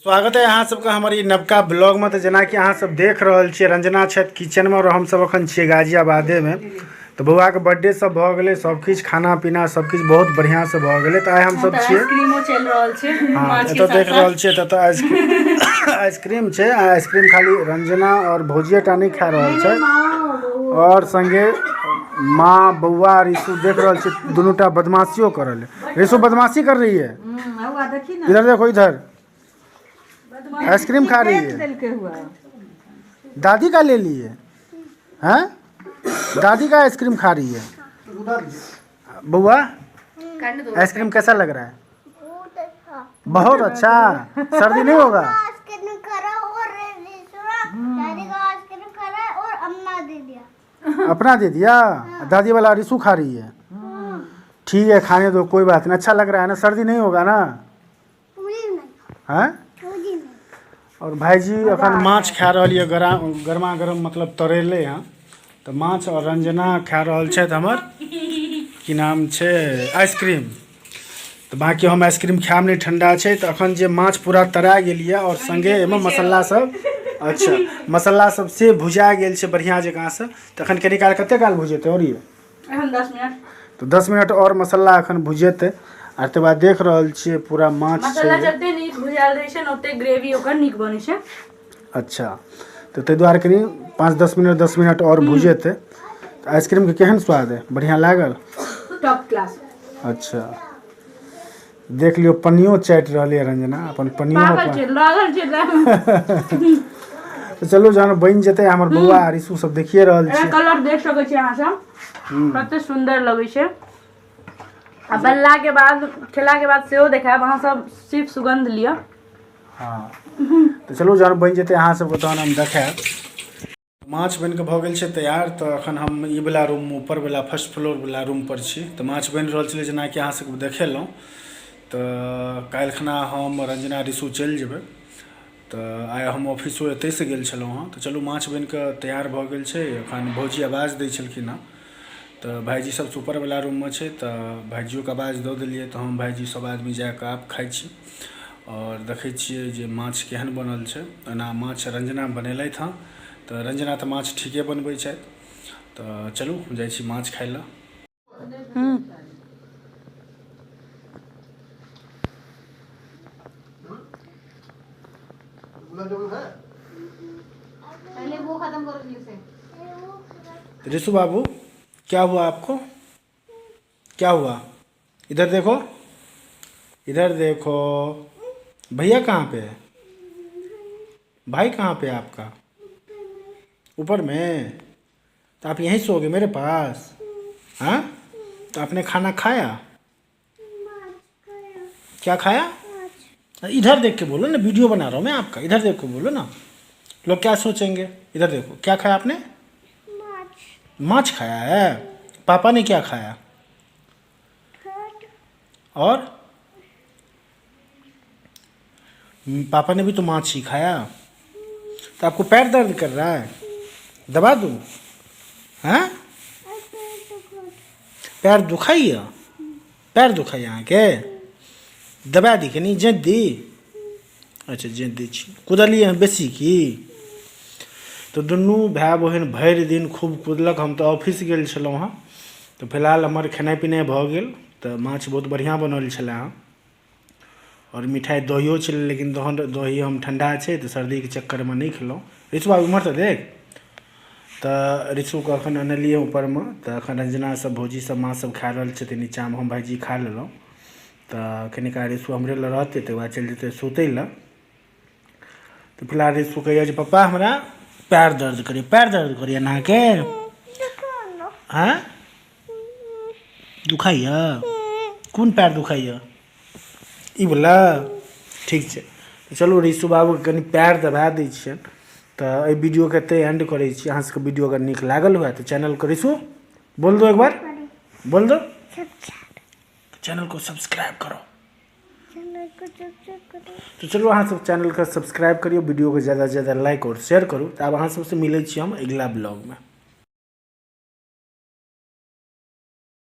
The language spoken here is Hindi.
स्वागत है अहाँ सबके हमारी नवका ब्लॉग में। तो जना कि अहाँ सब देख रहल छियै रंजना छथि किचन में और हम सब अखन छियै गाजियाबादे में। तो बउआ के बर्थडे सब भ गेलै, सब किछ खाना पीना सब किछ बहुत बढ़िया से भ गेलै। तो आइ हम सब छियै आइसक्रीमो चल रहल छै। हां एतो देख रहल छियै त आइसक्रीम छै। आइसक्रीम खाली रंजना और भौजियाटा नहीं खा रहल छै और संगे माँ बउआ रिशु देख रहल छी दुनूटा बदमाशियो कर रहे। रिशु बदमाशी कर रही है, इधर देखो, इधर आइसक्रीम खा रही है। दादी का ले लिए हैं, दादी का आइसक्रीम खा रही है। बुआ आइसक्रीम कैसा लग रहा है? बहुत अच्छा। सर्दी नहीं होगा? अपना दे दिया, दादी वाला रिशु खा रही है। ठीक है खाने दो, कोई बात नहीं। अच्छा लग रहा है ना? सर्दी नहीं होगा ना? हैं? और भाईजी अखन माछ खा रही है, गरमा गरम मतलब तरेले हैं। तो माछ और रंजना खा रहल छथि हमर की नाम छे आइसक्रीम। तो बाकी हम आइसक्रीम खाएब नहीं, ठंडा छे। तो अखन जे माछ पूरा तरा गेल है और संगे एमे मसाला सब, अच्छा मसाला सब से भुजा गेल छे बढ़िया जगह से। तो अखन कनी काल कते काल भुजेते? और ये अखन 10 मिनट। तो 10 मिनट और मसाला अखन भुजेते। आर तब बाद देख रहल छियै पूरा माछ मसाला जते नीक भुजाल रहै छै ओते ग्रेवी ओकर नीक बनै छै। अच्छा तो ते द्वारे कनी 5-10 मिनट और भुजेते। तो आइसक्रीम के केहन स्वाद है? बढ़िया लागल? Top class. अच्छा देख लियो पनियो चाट रहले रंजना, अपन पनियो तो चलो जहन बन जेते हमर बउआ रिशु सब देखिए रहल छी। कलर देख सकै छी अहाँ सब, कते सुंदर लगे छै। आ बनला के बाद खेला के बाद सेहो देखाब, अहाँ सब सिर्फ सुगंध लिया। हाँ तो चलो जहन बन जेते अहाँ सब तहन हम देखाब। माछ बन के भ गेल छै तैयार। तो अखन हम ई वाला रूम ऊपर वाला फर्स्ट फ्लोर वाला रूम पर छी। तो माछ बन रहल छलै जेना कि अहाँ सबके देखेलहुँ। तो काल्हि खना हम रंजना रिशु चलि जेबै। तो आइ हम ऑफिसो एतै से गेल छलहुँ हँ। तो चलू माछ बन के तैयार भ गेल छै। अखन भौजी आवाज दै छलखिन हँ। तो भाईजी सब ऊपर वाला रूम में छे। तो भाईजियों के आवाज दऽ देलिए। तो हम भाईजी सब आदमी जाके आब खाइ छी और देखै छियै जे माछ केहन बनल छै। एना माछ रंजना बनेलथि हँ। तो रंजना तो माछ ठीके बनबै छथि। तो चलू जाइ छी माछ खाइ लए। पहले वो खत्म करो से। रिशु बाबू क्या हुआ आपको? क्या हुआ? इधर देखो, इधर देखो। भैया कहाँ पे है? भाई कहाँ पे है आपका? ऊपर में? तो आप यहीं सोओगे मेरे पास? हाँ तो आपने खाना खाया? क्या खाया? इधर देख के बोलो ना, वीडियो बना रहा हूँ मैं आपका। इधर देख के बोलो ना, लोग क्या सोचेंगे। इधर देखो, क्या खाया आपने? माछ खाया है। पापा ने क्या खाया? और पापा ने भी तो माछ ही खाया। तो आपको पैर दर्द कर रहा है? दबा दूँ? हाँ पैर दुखाई है? पैर दुखाई यहाँ के? दबा दी कि नहीं? जेत दी? अच्छा जेत दी छी। कुदलिए बेसी की? तो दुनू भाई बहन भरि दिन खूब कुदलक। हम तो ऑफिस गेल छलहुँ हँ। तो फिलहाल हमर खेनाइ पिनाइ भऽ गेल। तो माछ बहुत बढ़िया बनल छलै हँ और मिठाई दहियो छलै, लेकिन दही हम ठंडा छै तो सर्दी के चक्कर में नहीं खेलहुँ। रिशु बाबू इम्हर तो देख। तो रिशु को अखन अनलिए ऊपर में। तो अखन रंजना सब भौजी सब माँ सब खा रहल छथिन नीचा में, हम भाईजी खा लेलहुँ। तो कनी काल रिशु हमरे लग रहते तो वह चल जेते सुतै लए। तो फिलहाल रिशु कहैया पप्पा हमरा पैर दर्द करिए, पैर दर्द करिए ना के? हाँ दुखाइए? कोन पैर दुखाइए? ई बोला ठीक छै। तो चलू रिशु बाबू कनी पैर दबा दै छियनि। तो एहि वीडियो के एते एंड करै छी। अहाँ सबके वीडियो अगर नीक लागल हुए तो चैनल को रिशु बोल दो, एक बार बोल दो, चैनल को सब्सक्राइब करो। तो चलो अहाँ सब चैनल को सब्सक्राइब करियो, वीडियो को ज़्यादा से ज़्यादा लाइक और शेयर करूँ। तो अब अहाँ सबसे मिले छी हम अगला ब्लॉग में।